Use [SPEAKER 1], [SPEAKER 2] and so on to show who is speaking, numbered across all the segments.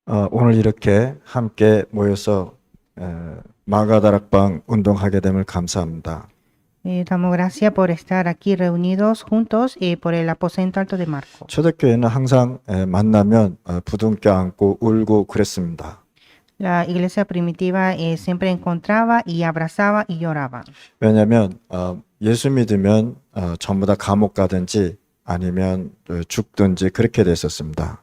[SPEAKER 1] 오늘 이렇게 함께 모여서 마가다락방 운동하게 됨을 감사합니다.
[SPEAKER 2] Damos gracias por estar aquí reunidos juntos por el aposento alto de Marco.
[SPEAKER 1] 초대교회는 항상 만나면 부둥켜 안고 울고 그랬습니다.
[SPEAKER 2] La iglesia primitiva siempre encontraba y abrazaba y lloraba.
[SPEAKER 1] 왜냐하면 예수 믿으면 전부 다 감옥 가든지 아니면 죽든지 그렇게 됐었습니다.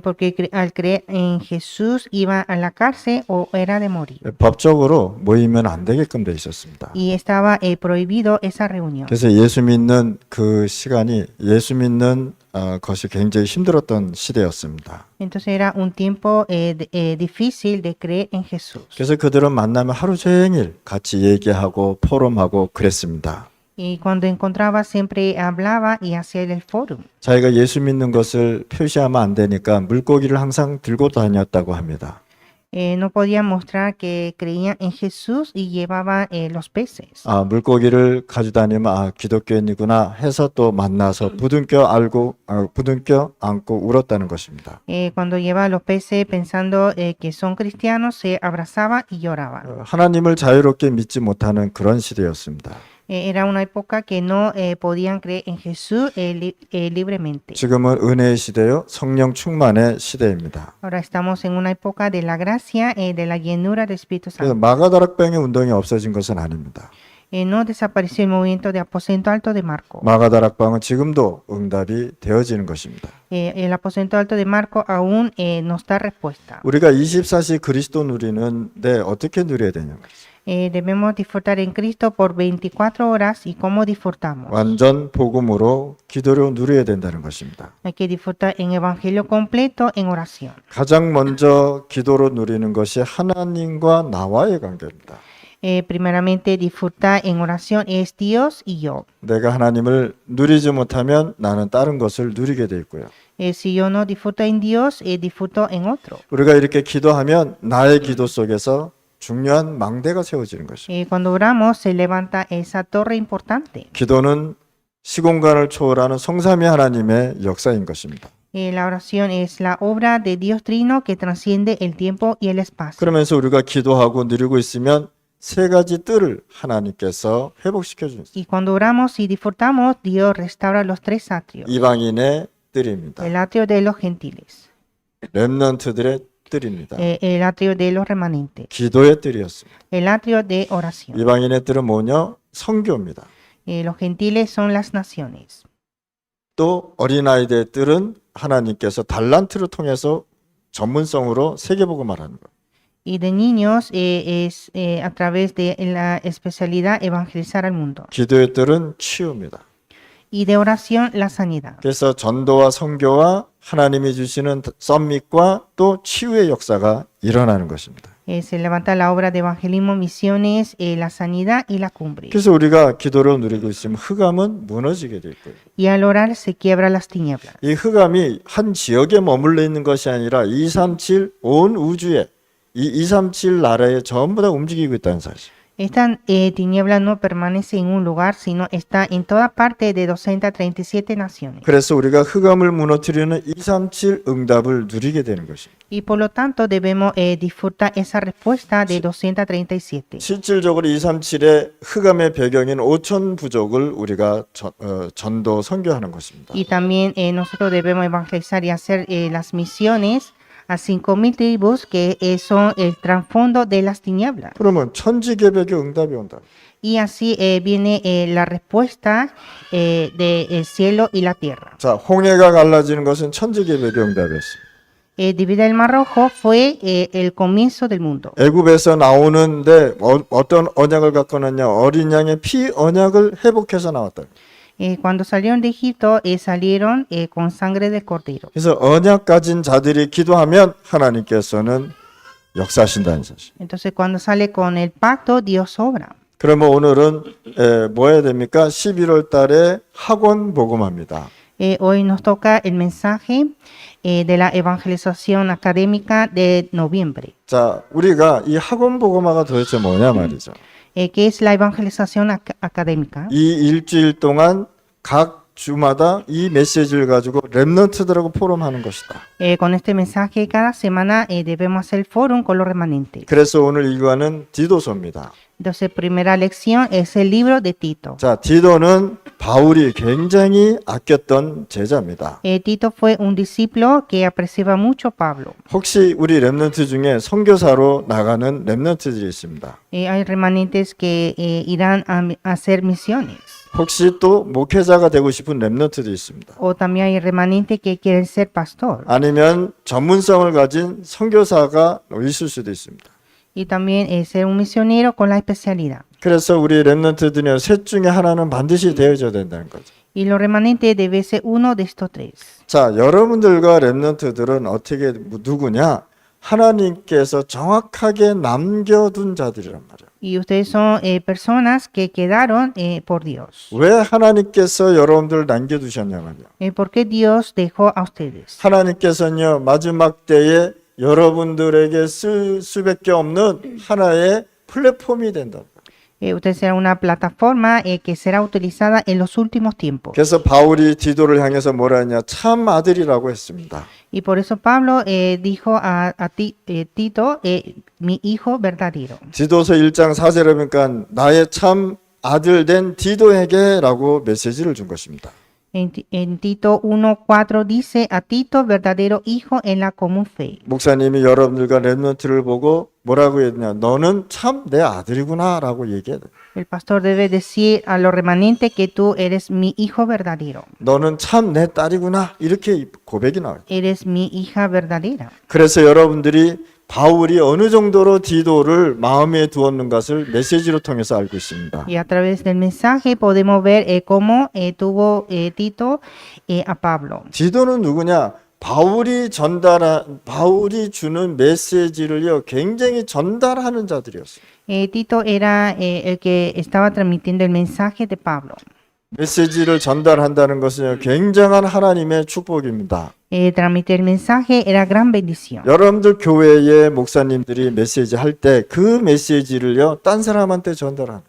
[SPEAKER 2] Porque al creer en Jesús iba a la cárcel o era de morir.
[SPEAKER 1] 법적으로 모이면 안 되게끔 돼 있었습니다.
[SPEAKER 2] Y estaba prohibido esa reunión.
[SPEAKER 1] 그래서 예수 믿는 그 시간이 예수 믿는 것이 굉장히 힘들었던 시대였습니다.
[SPEAKER 2] Entonces era un tiempo difícil de creer en Jesús.
[SPEAKER 1] 그래서 그들은 만나면 하루 종일 같이 얘기하고 포럼하고 그랬습니다.
[SPEAKER 2] Y cuando encontraba siempre hablaba y hacía el fórum.
[SPEAKER 1] 자기가 예수 믿는 것을 표시하면 안 되니까 물고기를 항상 들고 다녔다고 합니다.
[SPEAKER 2] No podía mostrar que creían en Jesús y llevaba los peces.
[SPEAKER 1] 물고기를 가지고 다니면 기독교인이구나 해서 또 만나서 부둥켜 안고 울었다는 것입니다.
[SPEAKER 2] Cuando llevaba los peces pensando que son cristianos, se abrazaba y lloraba.
[SPEAKER 1] 하나님을 자유롭게 믿지 못하는 그런 시대였습니다.
[SPEAKER 2] Era una época que no podían creer en Jesús libremente.
[SPEAKER 1] 지금은 은혜의 시대요, 성령 충만의 시대입니다.
[SPEAKER 2] Ahora estamos en una época de la gracia, de la llenura del Espíritu
[SPEAKER 1] 그래서
[SPEAKER 2] Santo.
[SPEAKER 1] 마가다락방의 운동이 없어진 것은 아닙니다.
[SPEAKER 2] No desapareció el movimiento de aposento alto de Marco.
[SPEAKER 1] 마가다락방은 지금도 응답이 되어지는 것입니다.
[SPEAKER 2] El aposento alto de Marco aún nos da respuesta.
[SPEAKER 1] 우리가 24시 그리스도 누리는데 어떻게 누려야 되냐면
[SPEAKER 2] Debemos disfrutar en Cristo por 24 horas y cómo disfrutamos.
[SPEAKER 1] 완전 복음으로 기도로 누려야 된다는 것입니다.
[SPEAKER 2] Hay que disfrutar en evangelio completo en oración.
[SPEAKER 1] 가장 먼저 기도로 누리는 것이 하나님과 나와의 관계입니다.
[SPEAKER 2] Primeramente, disfrutar en oración es Dios y yo.
[SPEAKER 1] 내가 하나님을 누리지 못하면 나는 다른 것을 누리게 돼 있고요.
[SPEAKER 2] Si yo no disfruto en Dios, disfruto en otro.
[SPEAKER 1] 우리가 이렇게 기도하면 나의 기도 속에서 중요한 망대가 세워지는 것입니다.
[SPEAKER 2] Cuando oramos, se levanta esa torre importante.
[SPEAKER 1] 기도는 시공간을 초월하는 성삼위 하나님의 역사인 것입니다.
[SPEAKER 2] La oración es la obra de Dios Trino que transciende el tiempo y el espacio.
[SPEAKER 1] 그러면서 우리가 기도하고 누리고 있으면 세 가지 뜰을 하나님께서 회복시켜 주십니다.
[SPEAKER 2] Y cuando oramos y disfrutamos, Dios restaura los tres atrios.
[SPEAKER 1] 이방인의 뜰입니다.
[SPEAKER 2] El atrio de los gentiles,
[SPEAKER 1] 렘넌트들의 뜰입니다.
[SPEAKER 2] el atrio de los remanentes,
[SPEAKER 1] 기도의 뜰이었습니다.
[SPEAKER 2] el atrio de oración.
[SPEAKER 1] 이방인의 뜰은 뭐냐? 선교입니다.
[SPEAKER 2] Los gentiles son las naciones.
[SPEAKER 1] 또 어린아이들의 뜰은 하나님께서 달란트를 통해서 전문성으로 세계복음을 하는 거예요.
[SPEAKER 2] Y de niños es a través de la especialidad evangelizar al mundo.
[SPEAKER 1] 기도의 뜰은 치유입니다.
[SPEAKER 2] Y de oración la sanidad.
[SPEAKER 1] 그래서 전도와 선교와 하나님이 주시는 썸밋과 또 치유의 역사가 일어나는 것입니다.
[SPEAKER 2] Se levanta la obra de evangelismo, misiones, la sanidad y la cumbre.
[SPEAKER 1] 그래서 우리가 기도를 누리고 있으면 흑암은 무너지게 돼 있고요.
[SPEAKER 2] Y al orar se quiebra las tinieblas.
[SPEAKER 1] 이 흑암이 한 지역에 머물러 있는 것이 아니라 237 온 우주에 이 237 나라에 전부 다 움직이고 있다는 사실.
[SPEAKER 2] Esta tiniebla no permanece en un lugar, sino está en toda parte de 237 naciones.
[SPEAKER 1] 그래서 우리가 흑암을 무너뜨리는 237 응답을 누리게 되는 것입니다.
[SPEAKER 2] Y por lo tanto debemos disfrutar esa respuesta de 237.
[SPEAKER 1] 실질적으로 237의 흑암의 배경인 5천 부족을 우리가 전도 선교하는 것입니다.
[SPEAKER 2] Y también nosotros debemos evangelizar y hacer las misiones a 5,000 tribus que son el trasfondo de las tinieblas.
[SPEAKER 1] 그러면 천지개벽의 응답이 온다.
[SPEAKER 2] Y así viene la respuesta del cielo y la tierra.
[SPEAKER 1] 자, 홍해가 갈라지는 것은 천지개벽의 응답이었어요.
[SPEAKER 2] Dividir el Mar Rojo fue el comienzo del mundo.
[SPEAKER 1] 애굽에서 나오는데 어떤 언약을 갖고 났냐? 어린 양의 피 언약을 회복해서 나왔다.
[SPEAKER 2] Cuando salieron de Egipto, salieron con sangre del cordero.
[SPEAKER 1] 그래서 언약 가진 자들이 기도하면 하나님께서는 역사하신다는 사실.
[SPEAKER 2] Entonces, cuando sale con el pacto, Dios obra.
[SPEAKER 1] 그러면 오늘은 뭐 해야 됩니까? 11월 달에 학원 복음합니다.
[SPEAKER 2] Hoy nos toca el mensaje de la evangelización académica de noviembre.
[SPEAKER 1] 자, 우리가 이 학원 복음화가 도대체 뭐냐 말이죠.
[SPEAKER 2] ¿Qué es la evangelización académica?
[SPEAKER 1] 이 일주일 동안 각 주마다 이 메시지를 가지고 렘넌트들하고 포럼하는 것이다.
[SPEAKER 2] Con este mensaje, cada semana debemos hacer fórum con los remanentes.
[SPEAKER 1] 그래서 오늘 일과는 디도서입니다.
[SPEAKER 2] Entonces, primera lección es el libro de Tito.
[SPEAKER 1] 자, 디도는 바울이 굉장히 아꼈던 제자입니다.
[SPEAKER 2] Tito fue un discípulo que apreciaba mucho a Pablo.
[SPEAKER 1] 혹시 우리 렘넌트 중에 선교사로 나가는 렘넌트들이 있습니다.
[SPEAKER 2] Hay remanentes que irán a hacer misiones.
[SPEAKER 1] 혹시 또 목회자가 되고 싶은 렘넌트도 있습니다.
[SPEAKER 2] O también hay remanentes que quieren ser pastor.
[SPEAKER 1] 아니면 전문성을 가진 선교사가 있을 수도 있습니다.
[SPEAKER 2] Y también ser un misionero con la especialidad.
[SPEAKER 1] 그래서 우리 렘넌트들은 셋 중에 하나는 반드시 되어져야 된다는 거죠.
[SPEAKER 2] Y los remanentes debe ser uno de estos tres.
[SPEAKER 1] 자, 여러분들과 렘넌트들은 어떻게 누구냐? 하나님께서 정확하게 남겨둔 자들이란 말이에요.
[SPEAKER 2] Y ustedes son personas que quedaron por Dios.
[SPEAKER 1] 왜 하나님께서 여러분들을 남겨두셨냐면요.
[SPEAKER 2] ¿Por qué Dios dejó a ustedes?
[SPEAKER 1] 하나님께서는요, 마지막 때에 여러분들에게 쓸 수밖에 없는 하나의 플랫폼이 된다.
[SPEAKER 2] Usted será una plataforma que será utilizada en los últimos tiempos.
[SPEAKER 1] 그래서 바울이 디도를 향해서 뭐라 했냐? 참 아들이라고 했습니다.
[SPEAKER 2] Y por eso Pablo dijo a Tito, mi hijo verdadero.
[SPEAKER 1] 디도서 1장 4절에 보니까 나의 참 아들 된 디도에게라고 메시지를 준 것입니다.
[SPEAKER 2] En Tito 1:4 dice a Tito, verdadero hijo en la común fe.
[SPEAKER 1] 목사님이 여러분들과 렘넌트를 보고 뭐라고 했냐? 너는 참 내 아들이구나라고 얘기해야 돼.
[SPEAKER 2] El pastor debe decir a los remanentes que tú eres mi hijo verdadero.
[SPEAKER 1] 너는 참 내 딸이구나 이렇게 고백이 나와요.
[SPEAKER 2] Eres mi hija verdadera.
[SPEAKER 1] 그래서 여러분들이 바울이 어느 정도로 디도를 마음에 두었는 것을 메시지로 통해서 알고 있습니다.
[SPEAKER 2] Y a través del mensaje podemos ver cómo tuvo Tito a Pablo.
[SPEAKER 1] 디도는 누구냐? 바울이 주는 메시지를요 굉장히 전달하는 자들이었어요.
[SPEAKER 2] Tito era el que estaba transmitiendo el mensaje de Pablo.
[SPEAKER 1] 메시지를 전달한다는 것은 굉장한 하나님의 축복입니다.
[SPEAKER 2] Transmitir el mensaje era gran bendición.
[SPEAKER 1] 여러분들 교회의 목사님들이 메시지 할 때 그 메시지를요 딴 사람한테 전달하는.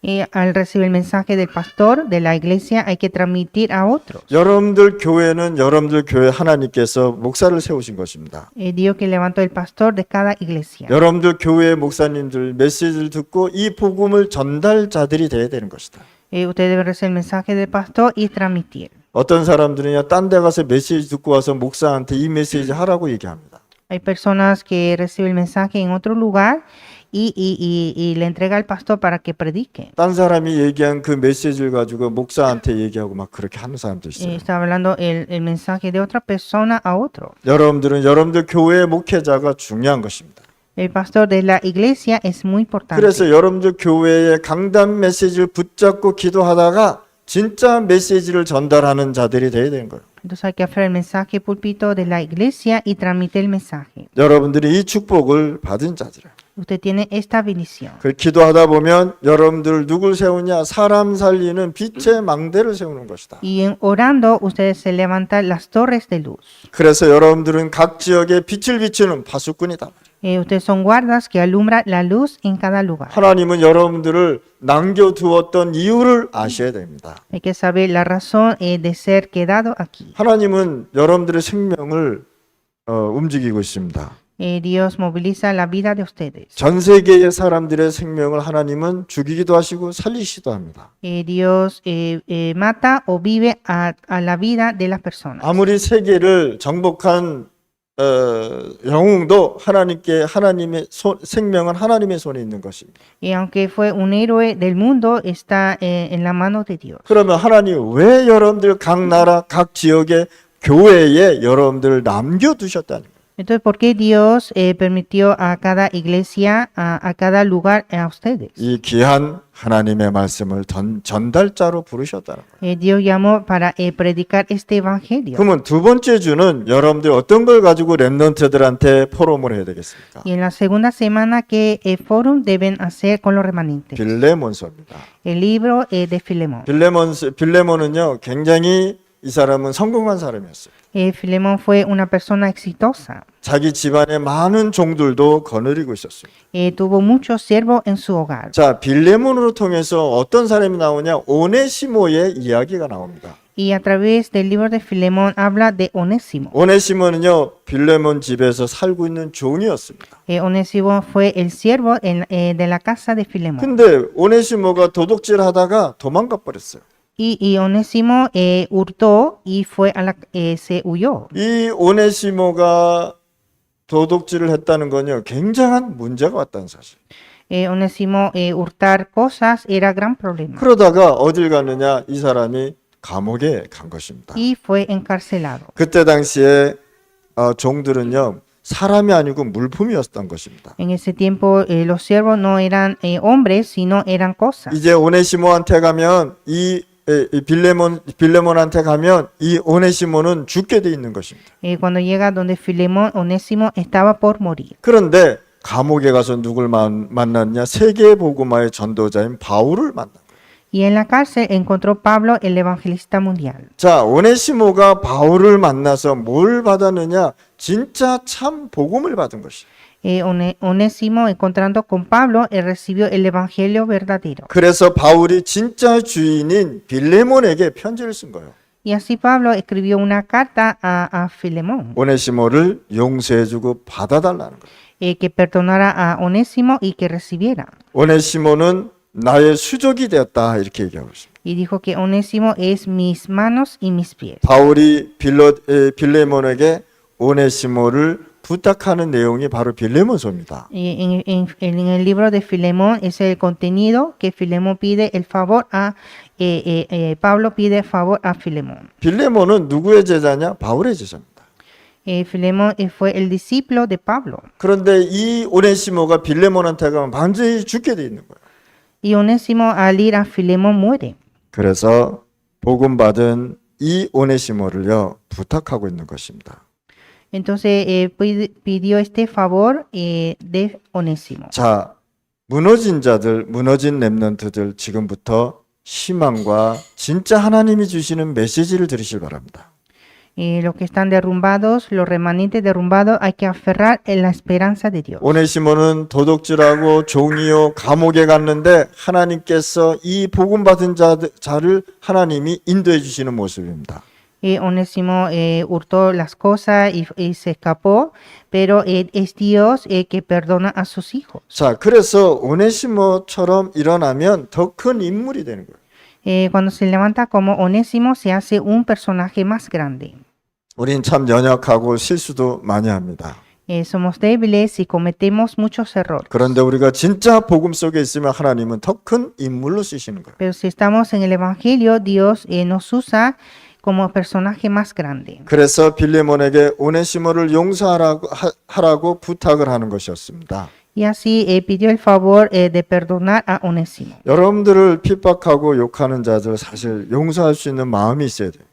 [SPEAKER 2] Al recibir el mensaje del pastor de la iglesia hay que transmitir a otros.
[SPEAKER 1] 여러분들 교회는 여러분들 교회 하나님께서 목사를 세우신 것입니다.
[SPEAKER 2] Dios que levantó el pastor de cada iglesia.
[SPEAKER 1] 여러분들 교회 목사님들 메시지를 듣고 이 복음을 전달자들이 돼야 되는 것이다.
[SPEAKER 2] Usted debe recibir el mensaje del pastor y transmitir.
[SPEAKER 1] 어떤 사람들은요 딴 데 가서 메시지 듣고 와서 목사한테 이 메시지 하라고 얘기합니다.
[SPEAKER 2] Hay personas que reciben el mensaje en otro lugar y le entrega al pastor para que predique.
[SPEAKER 1] 딴 사람이 얘기한 그 메시지를 가지고 목사한테 얘기하고 막 그렇게 하는 사람도 있어요.
[SPEAKER 2] Está hablando el mensaje de otra persona a otro.
[SPEAKER 1] 여러분들은 여러분들 교회의 목회자가 중요한 것입니다.
[SPEAKER 2] El pastor de la iglesia es muy importante.
[SPEAKER 1] 그래서 여러분들 교회의 강단 메시지를 붙잡고 기도하다가 진짜 메시지를 전달하는 자들이 돼야 되는 거예요.
[SPEAKER 2] Entonces hay que hacer el mensaje púlpito de la iglesia y transmitir el mensaje.
[SPEAKER 1] 여러분들이 이 축복을 받은 자들이에요.
[SPEAKER 2] Usted tiene esta bendición.
[SPEAKER 1] 그 기도하다 보면 여러분들 누굴 세우냐? 사람 살리는 빛의 망대를 세우는 것이다.
[SPEAKER 2] Y en orando ustedes se levantan las torres de luz.
[SPEAKER 1] 그래서 여러분들은 각 지역에 빛을 비추는 파수꾼이다.
[SPEAKER 2] Ustedes son guardas que alumbran la luz en cada lugar.
[SPEAKER 1] 하나님은 여러분들을 남겨두었던 이유를 아셔야 됩니다.
[SPEAKER 2] Hay que saber la razón de ser quedado aquí.
[SPEAKER 1] 하나님은 여러분들의 생명을 움직이고 있습니다.
[SPEAKER 2] Dios moviliza la vida de ustedes.
[SPEAKER 1] 전 세계의 사람들의 생명을 하나님은 죽이기도 하시고 살리시기도 합니다.
[SPEAKER 2] Dios mata o vive a la vida de las personas.
[SPEAKER 1] 아무리 세계를 정복한 영웅도 하나님의 생명은 하나님의 손에 있는 것입니다.
[SPEAKER 2] Y aunque fue un héroe del mundo, está en la mano de Dios.
[SPEAKER 1] 그러면 하나님 왜 여러분들 각 나라 각 지역의 교회에 여러분들을 남겨두셨다는 거예요?
[SPEAKER 2] Entonces, ¿por qué Dios permitió a cada iglesia, a cada lugar a ustedes?
[SPEAKER 1] 이 귀한 하나님의 말씀을 전달자로 부르셨다는 거예요.
[SPEAKER 2] Dios llamó para predicar este evangelio.
[SPEAKER 1] 그러면 두 번째 주는 여러분들 어떤 걸 가지고 렘넌트들한테 포럼을 해야 되겠습니까?
[SPEAKER 2] Y en la segunda semana, ¿qué forum deben hacer con los remanentes?
[SPEAKER 1] 빌레몬서입니다.
[SPEAKER 2] El libro de Filemón.
[SPEAKER 1] 빌레몬은요 굉장히 이 사람은 성공한 사람이었어요.
[SPEAKER 2] Filemón fue una persona exitosa.
[SPEAKER 1] 자기 집안의 많은 종들도 거느리고 있었어요.
[SPEAKER 2] Tuvo muchos siervos en su hogar.
[SPEAKER 1] 자, 빌레몬으로 통해서 어떤 사람이 나오냐? 오네시모의 이야기가 나옵니다.
[SPEAKER 2] Y a través del libro de Filemón habla de Onésimo.
[SPEAKER 1] 오네시모는요 빌레몬 집에서 살고 있는 종이었습니다.
[SPEAKER 2] Onésimo fue el siervo de la casa de Filemón.
[SPEAKER 1] 근데 오네시모가 도둑질하다가 도망가 버렸어요.
[SPEAKER 2] Y Onésimo hurtó y se huyó.
[SPEAKER 1] 이 오네시모가 도둑질을 했다는 건요 굉장한 문제가 왔다는 사실.
[SPEAKER 2] Onésimo hurtar cosas era gran problema.
[SPEAKER 1] 그러다가 어딜 갔느냐 이 사람이 감옥에 간 것입니다.
[SPEAKER 2] Y fue encarcelado.
[SPEAKER 1] 그때 당시에 종들은요 사람이 아니고 물품이었던 것입니다.
[SPEAKER 2] En ese tiempo los siervos no eran hombres, sino eran cosas.
[SPEAKER 1] 이제 오네시모한테 가면 이 빌레몬한테 가면 이 오네시모는 죽게 돼 있는 것입니다.
[SPEAKER 2] Cuando llega donde Filemón, Onésimo estaba por morir.
[SPEAKER 1] 그런데 감옥에 가서 누굴 만났냐? 세계 복음화의 전도자인 바울을 만난 거예요.
[SPEAKER 2] Y en la cárcel encontró Pablo, el evangelista mundial.
[SPEAKER 1] 자, 오네시모가 바울을 만나서 뭘 받았느냐? 진짜 참 복음을 받은 것이에요.
[SPEAKER 2] Onésimo, encontrando con Pablo, él recibió el evangelio verdadero.
[SPEAKER 1] 그래서 바울이 진짜 주인인 빌레몬에게 편지를 쓴 거예요.
[SPEAKER 2] Y así Pablo escribió una carta a Filemón,
[SPEAKER 1] 오네시모를 용서해주고 받아달라는 거예요.
[SPEAKER 2] que perdonara a Onésimo y que recibiera.
[SPEAKER 1] 오네시모는 나의 수족이 되었다 이렇게 얘기하고 있습니다.
[SPEAKER 2] Y dijo que Onésimo es mis manos y mis pies.
[SPEAKER 1] 바울이 빌레몬에게 오네시모를 부탁하는 내용이 바로 빌레몬서입니다.
[SPEAKER 2] En el libro de Filemón es el contenido que Filemón pide el favor a Pablo pide favor a Filemón.
[SPEAKER 1] 빌레몬은 누구의 제자냐? 바울의 제자입니다.
[SPEAKER 2] Filemón fue el discípulo de Pablo.
[SPEAKER 1] 그런데 이 오네시모가 빌레몬한테 가면 반드시 죽게 돼 있는 거예요.
[SPEAKER 2] Y Onésimo al ir a Filemón muere.
[SPEAKER 1] 그래서 복음 받은 이 오네시모를요 부탁하고 있는 것입니다.
[SPEAKER 2] Entonces pidió este favor de Onésimo.
[SPEAKER 1] 자, 무너진 자들, 무너진 렘넌트들 지금부터 희망과 진짜 하나님이 주시는 메시지를 들으실 바랍니다.
[SPEAKER 2] Los que están derrumbados, los remanentes derrumbados, hay que aferrar en la esperanza de Dios.
[SPEAKER 1] 오네시모는 도둑질하고 종이요 감옥에 갔는데 하나님께서 이 복음 받은 자를 하나님이 인도해 주시는 모습입니다.
[SPEAKER 2] Onésimo hurtó las cosas y se escapó, pero es Dios que perdona a sus hijos.
[SPEAKER 1] 자, 그래서 오네시모처럼 일어나면 더 큰 인물이 되는 거예요.
[SPEAKER 2] Cuando se levanta como Onésimo, se hace un personaje más grande.
[SPEAKER 1] 우린 참 연약하고 실수도 많이 합니다.
[SPEAKER 2] Somos débiles y cometemos muchos errores.
[SPEAKER 1] 그런데 우리가 진짜 복음 속에 있으면 하나님은 더 큰 인물로 쓰시는 거예요.
[SPEAKER 2] Pero si estamos en el Evangelio, Dios nos usa como personaje más grande.
[SPEAKER 1] 그래서 빌레몬에게 오네시모를 용서하라고 부탁을 하는 것이었습니다.
[SPEAKER 2] Y así pidió el favor de perdonar a Onésimo.
[SPEAKER 1] 여러분들을 핍박하고 욕하는 자들 사실 용서할 수 있는 마음이 있어야 돼요.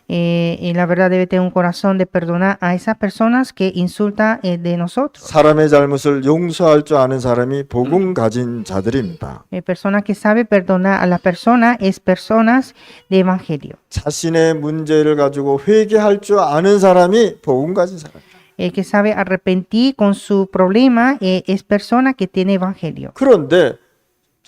[SPEAKER 2] Y la verdad debe tener un corazón de perdonar a esas personas que insultan de nosotros.
[SPEAKER 1] 사람의 잘못을 용서할 줄 아는 사람이 복음 가진 자들입니다.
[SPEAKER 2] Persona que sabe perdonar a la persona es personas de evangelio.
[SPEAKER 1] 자신의 문제를 가지고 회개할 줄 아는 사람이 복음 가진 사람입니다.
[SPEAKER 2] El que sabe arrepentir con su problema es persona que tiene evangelio.
[SPEAKER 1] 그런데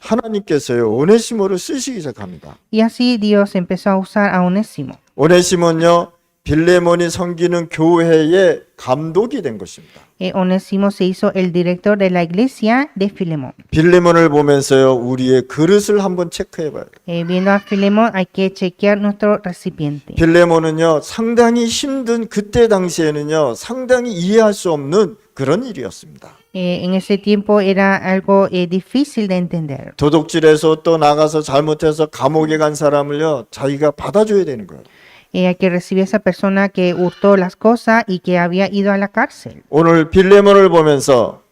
[SPEAKER 1] 하나님께서요 오네시모를 쓰시기 시작합니다.
[SPEAKER 2] Y así Dios empezó a usar a Onésimo.
[SPEAKER 1] 오네시모는요 빌레몬이 섬기는 교회의 감독이 된 것입니다.
[SPEAKER 2] Onésimo se hizo el director de la iglesia de Filemón.
[SPEAKER 1] 빌레몬을 보면서요 우리의 그릇을 한번 체크해봐요.
[SPEAKER 2] Viendo a Filemón hay que chequear nuestro recipiente.
[SPEAKER 1] 빌레몬은요 상당히 힘든 그때 당시에는요 상당히 이해할 수 없는 그런 일이었습니다.
[SPEAKER 2] En ese tiempo era algo difícil de entender.
[SPEAKER 1] 도둑질해서 또 나가서 잘못해서 감옥에 간 사람을요 자기가 받아줘야 되는 거예요.
[SPEAKER 2] Hay que recibir a esa persona que hurtó las cosas y que había ido a la cárcel.
[SPEAKER 1] 오늘 빌레몬을 보면서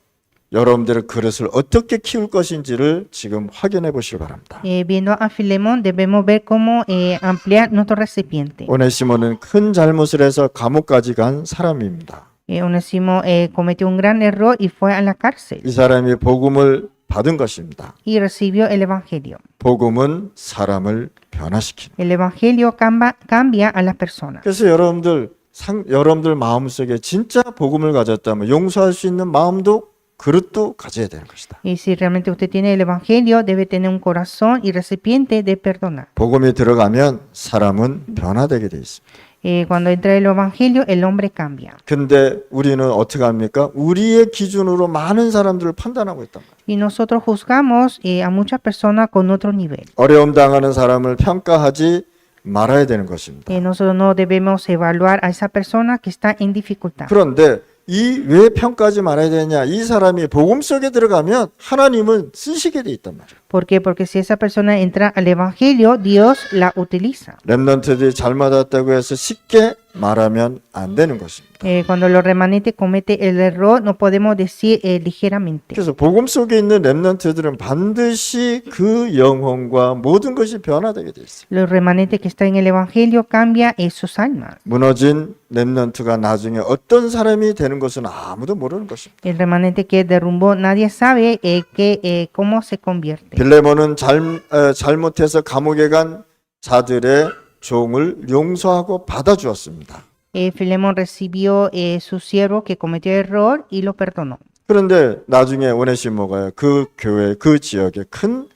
[SPEAKER 1] 여러분들의 그릇을 어떻게 키울 것인지를 지금 확인해 보시기 바랍니다.
[SPEAKER 2] Viendo a Filemón debemos ver cómo ampliar nuestro recipiente.
[SPEAKER 1] 오네시모는 큰 잘못을 해서 감옥까지 간 사람입니다.
[SPEAKER 2] Onésimo cometió un gran error y fue a la cárcel
[SPEAKER 1] 이 사람이 복음을 받은 것입니다.
[SPEAKER 2] y recibió el evangelio.
[SPEAKER 1] 복음은 사람을 변화시키는.
[SPEAKER 2] El evangelio cambia a las personas.
[SPEAKER 1] 그래서 여러분들 마음속에 진짜 복음을 가졌다면 용서할 수 있는 마음도 그릇도 가져야 되는 것이다.
[SPEAKER 2] Y si realmente usted tiene el Evangelio, debe tener un corazón y recipiente de perdonar.
[SPEAKER 1] 복음이 들어가면 사람은 변화되게 돼 있습니다.
[SPEAKER 2] Cuando entra el Evangelio, el hombre cambia.
[SPEAKER 1] 근데 우리는 어떻게 합니까? 우리의 기준으로 많은 사람들을 판단하고 있단 말이에요.
[SPEAKER 2] Y nosotros juzgamos a muchas personas con otro nivel.
[SPEAKER 1] 어려움 당하는 사람을 평가하지 말아야 되는 것입니다.
[SPEAKER 2] Nosotros no debemos evaluar a esa persona que está en dificultad.
[SPEAKER 1] 그런데 이 왜 평가하지 말아야 되냐? 이 사람이 복음 속에 들어가면 하나님은 쓰시게 돼 있단 말이에요.
[SPEAKER 2] ¿Por qué? Porque si esa persona entra al Evangelio, Dios la utiliza.
[SPEAKER 1] 렘넌트들이 잘못했다고 해서 쉽게 말하면 안 되는 것입니다.
[SPEAKER 2] Cuando los remanentes cometen el error, no podemos decir ligeramente.
[SPEAKER 1] 그래서 복음 속에 있는 렘넌트들은 반드시 그 영혼과 모든 것이 변화되게 돼 있어요.
[SPEAKER 2] Los remanentes que están en el Evangelio cambian sus almas.
[SPEAKER 1] 무너진 렘넌트가 나중에 어떤 사람이 되는 것은 아무도 모르는 것입니다.
[SPEAKER 2] El remanente que derrumbó, nadie sabe cómo se convierte.
[SPEAKER 1] 빌레몬은 잘못해서 감옥에 간 자들의 종을 용서하고 받아주었습니다.
[SPEAKER 2] Filemón recibió su siervo que cometió error y lo perdonó.
[SPEAKER 1] 그런데 나중에 오네시모가 그 교회, 그 지역에 큰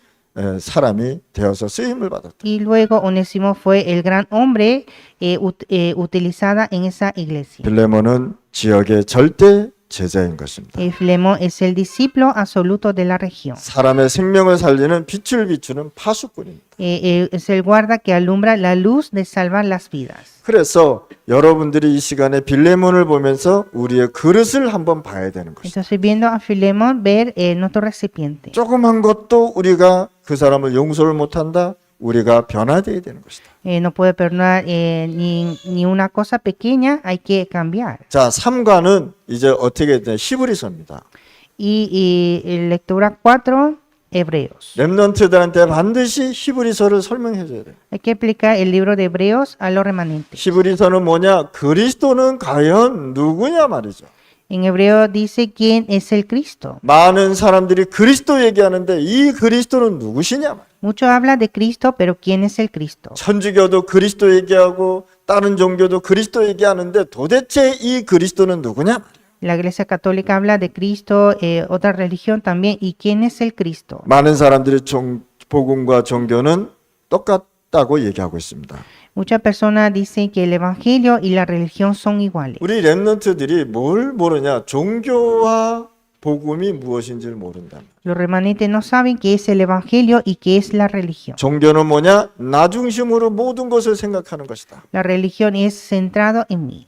[SPEAKER 1] 사람이 되어서 쓰임을 받았다.
[SPEAKER 2] Y luego Onésimo fue el gran hombre utilizada en esa iglesia.
[SPEAKER 1] 빌레몬은 지역의 절대 제자인 것입니다.
[SPEAKER 2] Filemón es el discípulo absoluto de la región.
[SPEAKER 1] 사람의 생명을 살리는 빛을 비추는 파수꾼입니다.
[SPEAKER 2] Es el guarda que alumbra la luz de salvar las vidas.
[SPEAKER 1] 그래서 여러분들이 이 시간에 빌레몬을 보면서 우리의 그릇을 한번 봐야 되는 것입니다.
[SPEAKER 2] Entonces, viendo a Filemón, ver nuestro recipiente.
[SPEAKER 1] 조그만 것도 우리가 그 사람을 용서를 못한다. 우리가 변화되어야 되는 것이다.
[SPEAKER 2] No puede perdonar ni una cosa pequeña, hay que cambiar.
[SPEAKER 1] 자, 3과는 이제 어떻게 되냐? 히브리서입니다.
[SPEAKER 2] Y lectura 4, Hebreos.
[SPEAKER 1] 렘넌트들한테 반드시 히브리서를 설명해 줘야 돼요.
[SPEAKER 2] Hay que explicar el libro de Hebreos a los remanentes.
[SPEAKER 1] 히브리서는 뭐냐? 그리스도는 과연 누구냐 말이죠.
[SPEAKER 2] En hebreo dice quién es el Cristo.
[SPEAKER 1] 많은 사람들이 그리스도 얘기하는데 이 그리스도는 누구시냐 말이에요.
[SPEAKER 2] Mucho habla de Cristo, pero ¿quién es el Cristo?
[SPEAKER 1] 천주교도 그리스도 얘기하고 다른 종교도 그리스도 얘기하는데 도대체 이 그리스도는 누구냐 말이에요.
[SPEAKER 2] La Iglesia Católica habla de Cristo, otra religión también. ¿Y quién es el Cristo?
[SPEAKER 1] 많은 사람들이 복음과 종교는 똑같다고 얘기하고 있습니다.
[SPEAKER 2] Muchas personas dicen que el Evangelio y la religión son iguales.
[SPEAKER 1] 우리 렘넌트들이 뭘 모르냐? 종교와 복음이 무엇인지를 모른다.
[SPEAKER 2] Los remanentes no saben qué es el Evangelio y qué es la religión.
[SPEAKER 1] 종교는 뭐냐? 나 중심으로 모든 것을 생각하는 것이다.
[SPEAKER 2] La religión es centrado en mí.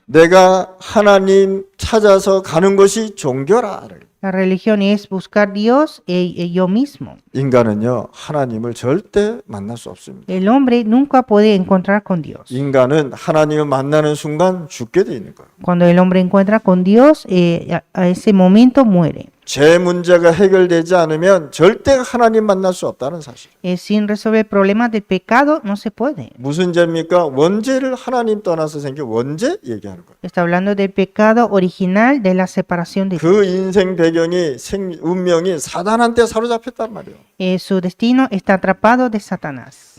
[SPEAKER 1] 내가 하나님 찾아서 가는 것이 종교라.
[SPEAKER 2] La religión es buscar Dios yo mismo.
[SPEAKER 1] 인간은요, 하나님을 절대 만날 수 없습니다.
[SPEAKER 2] El hombre nunca puede encontrar con Dios.
[SPEAKER 1] 인간은 하나님을 만나는 순간 죽게 돼 있는 거예요.
[SPEAKER 2] Cuando el hombre encuentra con Dios, a ese momento muere.
[SPEAKER 1] 죄 문제가 해결되지 않으면 절대 하나님 만날 수 없다는 사실.
[SPEAKER 2] Sin resolver problemas del pecado no se puede.
[SPEAKER 1] 무슨 죄입니까? 원죄를 하나님 떠나서 생긴 원죄 얘기하는 거예요.
[SPEAKER 2] Está hablando del pecado original de la separación de Dios.
[SPEAKER 1] 그 인생 배경이 운명이 사단한테 사로잡혔단 말이에요.
[SPEAKER 2] Su destino está atrapado de Satanás.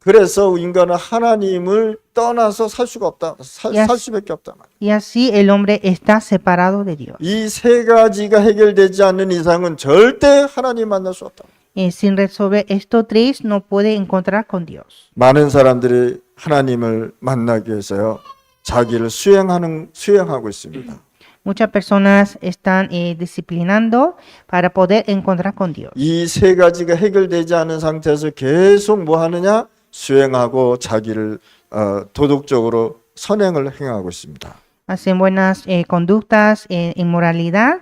[SPEAKER 1] 그래서 인간은 하나님을 떠나서 살 수가 없다. 살 수밖에 없단 말이에요.
[SPEAKER 2] Y así el hombre está separado de Dios.
[SPEAKER 1] 이 세 가지가 해결되지 않는 이상은 절대 하나님 만날 수 없다.
[SPEAKER 2] Sin resolver estos tres no puede encontrar con Dios.
[SPEAKER 1] 많은 사람들이 하나님을 만나기 위해서요. 자기를 수행하고 있습니다.
[SPEAKER 2] Muchas personas están disciplinando para poder encontrar con Dios.
[SPEAKER 1] 이 세 가지가 해결되지 않은 상태에서 계속 뭐 하느냐? 수행하고 자기를 도덕적으로 선행을 행하고 있습니다.
[SPEAKER 2] Hacen buenas conductas en moralidad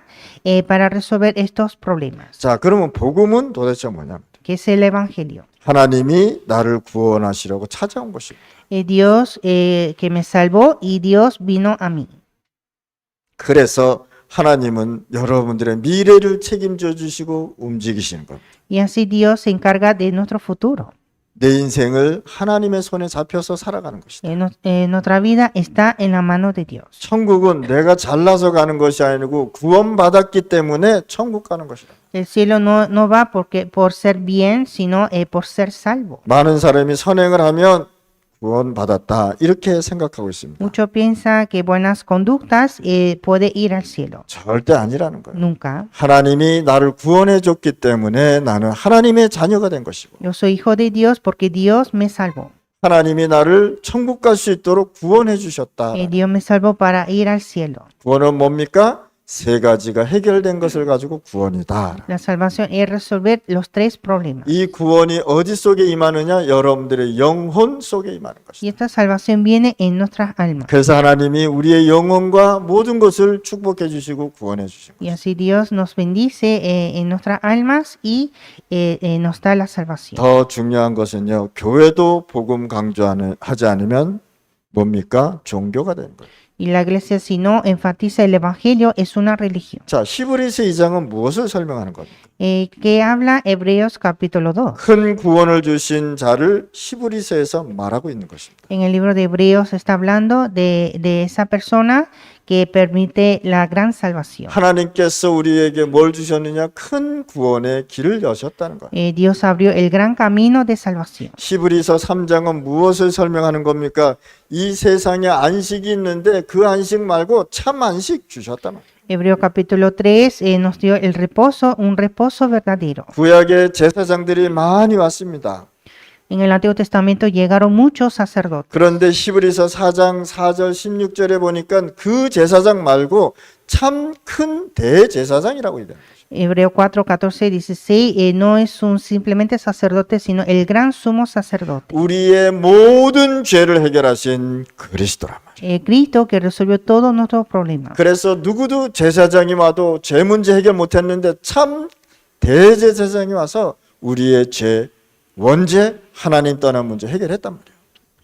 [SPEAKER 2] para resolver estos problemas.
[SPEAKER 1] 자, 그러면 복음은 도대체 뭐냐?
[SPEAKER 2] ¿Qué es el Evangelio?
[SPEAKER 1] 하나님이 나를 구원하시려고 찾아온 것입니다.
[SPEAKER 2] Dios que me salvó y Dios vino a mí.
[SPEAKER 1] 그래서 하나님은 여러분들의 미래를 책임져 주시고 움직이시는 겁니다.
[SPEAKER 2] Y así Dios se encarga de nuestro futuro.
[SPEAKER 1] 내 인생을 하나님의 손에 잡혀서 살아가는 것이다.
[SPEAKER 2] Nuestra vida está en la mano de Dios.
[SPEAKER 1] 천국은 내가 잘나서 가는 것이 아니고 구원받았기 때문에 천국 가는 것이다.
[SPEAKER 2] El cielo no va por ser bien, sino por ser salvo.
[SPEAKER 1] 많은 사람이 선행을 하면 구원받았다 이렇게 생각하고 있습니다.
[SPEAKER 2] Muchos piensan que buenas conductas puede ir al cielo.
[SPEAKER 1] 절대 아니라는 거예요.
[SPEAKER 2] Nunca.
[SPEAKER 1] 하나님이 나를 구원해 줬기 때문에 나는 하나님의 자녀가 된 것이고
[SPEAKER 2] Yo soy hijo de Dios porque Dios me salvó.
[SPEAKER 1] 하나님이 나를 천국 갈 수 있도록 구원해 주셨다.
[SPEAKER 2] Dios me salvó para ir al cielo.
[SPEAKER 1] 구원은 뭡니까? 세 가지가 해결된 것을 가지고 구원이다.
[SPEAKER 2] La salvación es resolver los tres problemas.
[SPEAKER 1] 이 구원이 어디 속에 임하느냐? 여러분들의 영혼 속에 임하는
[SPEAKER 2] Y
[SPEAKER 1] 것이다.
[SPEAKER 2] esta salvación viene en nuestras almas.
[SPEAKER 1] 그래서 하나님이 우리의 영혼과 모든 것을 축복해 주시고 구원해 주시고
[SPEAKER 2] Y así Dios nos bendice en nuestras almas y nos da la salvación.
[SPEAKER 1] 더 중요한 것은요. 교회도 복음 강조하지 않으면 뭡니까? 종교가 되는 거예요.
[SPEAKER 2] Y la iglesia, si no enfatiza el evangelio, es una religión.
[SPEAKER 1] 자, 히브리서 2장은 무엇을 설명하는 겁니까?
[SPEAKER 2] ¿Qué habla Hebreos capítulo 2?
[SPEAKER 1] 큰 구원을 주신 자를 히브리서에서 말하고 있는 것입니다.
[SPEAKER 2] En el libro de Hebreos está hablando de esa persona que permite la gran salvación.
[SPEAKER 1] 하나님께서 우리에게 뭘 주셨느냐? 큰 구원의 길을 여셨다는 거예요.
[SPEAKER 2] Dios abrió el gran camino de salvación.
[SPEAKER 1] 히브리서 3장은 무엇을 설명하는 겁니까? 이 세상에 안식이 있는데 그 안식 말고 참 안식 주셨단 말이에요.
[SPEAKER 2] Hebreo capítulo 3 nos dio el reposo, un reposo verdadero.
[SPEAKER 1] 구약의 제사장들이 많이 왔습니다.
[SPEAKER 2] En el Antiguo Testamento llegaron muchos sacerdotes.
[SPEAKER 1] 그런데 히브리서 4장 4절 16절에 보니까 그 제사장 말고 참 큰 대제사장이라고 있어요.
[SPEAKER 2] Hebreo 4, 14, 16 no es un simplemente sacerdote, sino el gran sumo sacerdote.
[SPEAKER 1] 우리의 모든 죄를 해결하신 그리스도란 말이에요.
[SPEAKER 2] Cristo que resolvió todos nuestros problemas.
[SPEAKER 1] 그래서 누구도 제사장이 와도 죄 문제 해결 못했는데 참 대제사장이 와서 우리의 죄, 원죄, 하나님 떠난 문제 해결했단 말이에요.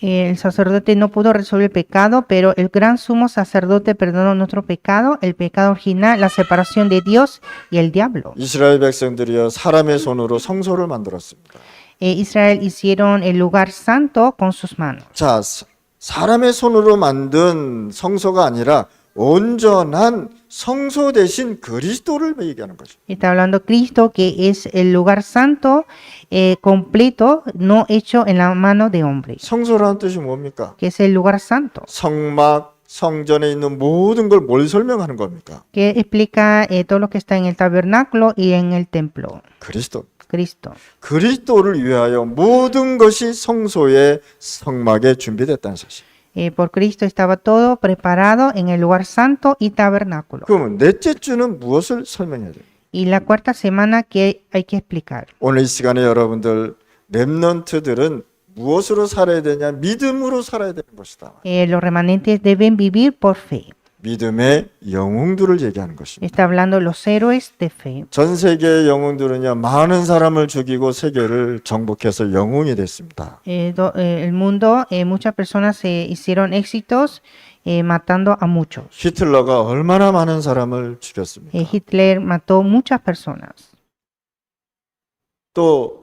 [SPEAKER 2] El sacerdote no pudo resolver el pecado, pero el gran sumo sacerdote perdonó nuestro pecado, el pecado original, la separación de Dios y el diablo.
[SPEAKER 1] 이스라엘 백성들이요 사람의 손으로 성소를 만들었습니다.
[SPEAKER 2] Israel hicieron el lugar santo con sus manos.
[SPEAKER 1] 자, 사람의 손으로 만든 성소가 아니라 온전한 성소 대신 그리스도를 얘기하는 거죠.
[SPEAKER 2] Está hablando Cristo, que es el lugar santo completo, no hecho en la mano de hombre,
[SPEAKER 1] 성소라는 뜻이 뭡니까?
[SPEAKER 2] que es el lugar santo,
[SPEAKER 1] 성막, 성전에 있는 모든 걸 뭘 설명하는 겁니까?
[SPEAKER 2] que explica todo lo que está en el tabernáculo y en el templo.
[SPEAKER 1] 그리스도.
[SPEAKER 2] Cristo.
[SPEAKER 1] 그리스도를 위하여 모든 것이 성소의 성막에 준비됐다는 사실.
[SPEAKER 2] Por Cristo estaba todo preparado en el lugar santo y tabernáculo.
[SPEAKER 1] 그러면 넷째 주는 무엇을 설명해야 돼요?
[SPEAKER 2] Y la cuarta semana que hay que explicar.
[SPEAKER 1] 오늘 이 시간에 여러분들 렘넌트들은 무엇으로 살아야 되냐? 믿음으로 살아야 되는 것이다.
[SPEAKER 2] Los remanentes deben vivir por fe.
[SPEAKER 1] 믿음의 영웅들을 얘기하는 것입니다.
[SPEAKER 2] Está hablando los héroes de fe.
[SPEAKER 1] 전 세계의 영웅들은요 많은 사람을 죽이고 세계를 정복해서 영웅이 됐습니다.
[SPEAKER 2] El mundo, muchas personas hicieron éxitos matando a muchos.
[SPEAKER 1] 히틀러가 얼마나 많은 사람을 죽였습니까?
[SPEAKER 2] Hitler mató muchas personas.
[SPEAKER 1] 또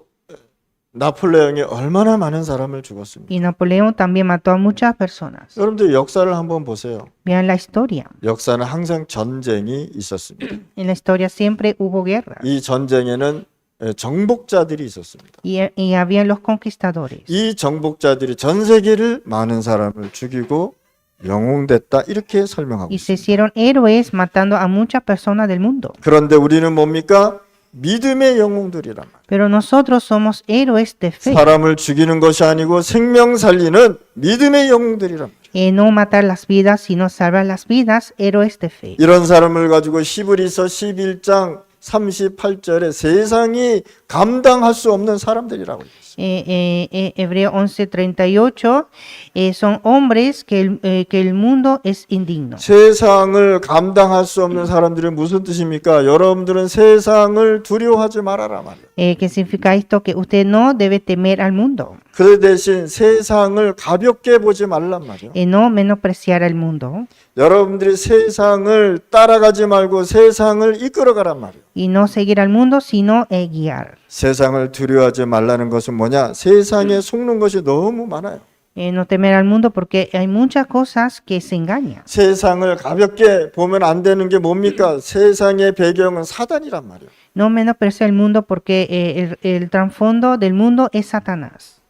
[SPEAKER 1] 나폴레옹이 얼마나 많은 사람을 죽었습니까?
[SPEAKER 2] Y Napoleón también mató a muchas personas.
[SPEAKER 1] 여러분들 역사를 한번 보세요.
[SPEAKER 2] Vean la historia.
[SPEAKER 1] 역사는 항상 전쟁이 있었습니다.
[SPEAKER 2] En la historia siempre hubo guerra.
[SPEAKER 1] 이 전쟁에는 정복자들이 있었습니다.
[SPEAKER 2] Y habían los conquistadores.
[SPEAKER 1] 이 정복자들이 전 세계를 많은 사람을 죽이고 영웅됐다 이렇게 설명하고
[SPEAKER 2] Y
[SPEAKER 1] 있습니다.
[SPEAKER 2] se hicieron héroes matando a muchas personas del mundo.
[SPEAKER 1] 그런데 우리는 뭡니까? 믿음의 영웅들이란 말이에요.
[SPEAKER 2] Pero nosotros somos héroes de fe.
[SPEAKER 1] 사람을 죽이는 것이 아니고 생명 살리는 믿음의 영웅들이란 말이에요.
[SPEAKER 2] No matar las vidas, sino salvar las vidas, héroes de fe.
[SPEAKER 1] 이런 사람을 가지고 히브리서 11장 38절에 세상이 감당할 수 없는 사람들이라고 했어요.
[SPEAKER 2] Hebreo 11:38 son hombres que el mundo es indigno.
[SPEAKER 1] 세상을 감당할 수 없는 사람들은 무슨 뜻입니까? 여러분들은 세상을 두려워하지 말아라 말이에요.
[SPEAKER 2] ¿Qué significa esto? Que usted no debe temer al mundo.
[SPEAKER 1] 그 대신 세상을 가볍게 보지 말란 말이에요.
[SPEAKER 2] No menospreciar al mundo.
[SPEAKER 1] 여러분들이 세상을 따라가지 말고 세상을 이끌어가란 말이에요.
[SPEAKER 2] Y no seguir al mundo, sino guiar.
[SPEAKER 1] 세상을 두려워하지 말라는 것은 뭐냐? 세상에 속는 것이 너무 많아요.
[SPEAKER 2] No temer al mundo porque hay muchas cosas que se engañan.
[SPEAKER 1] 세상을 가볍게 보면 안 되는 게 뭡니까? 세상의 배경은 사단이란 말이에요.
[SPEAKER 2] No menospreciar el mundo porque el trasfondo del mundo es Satanás.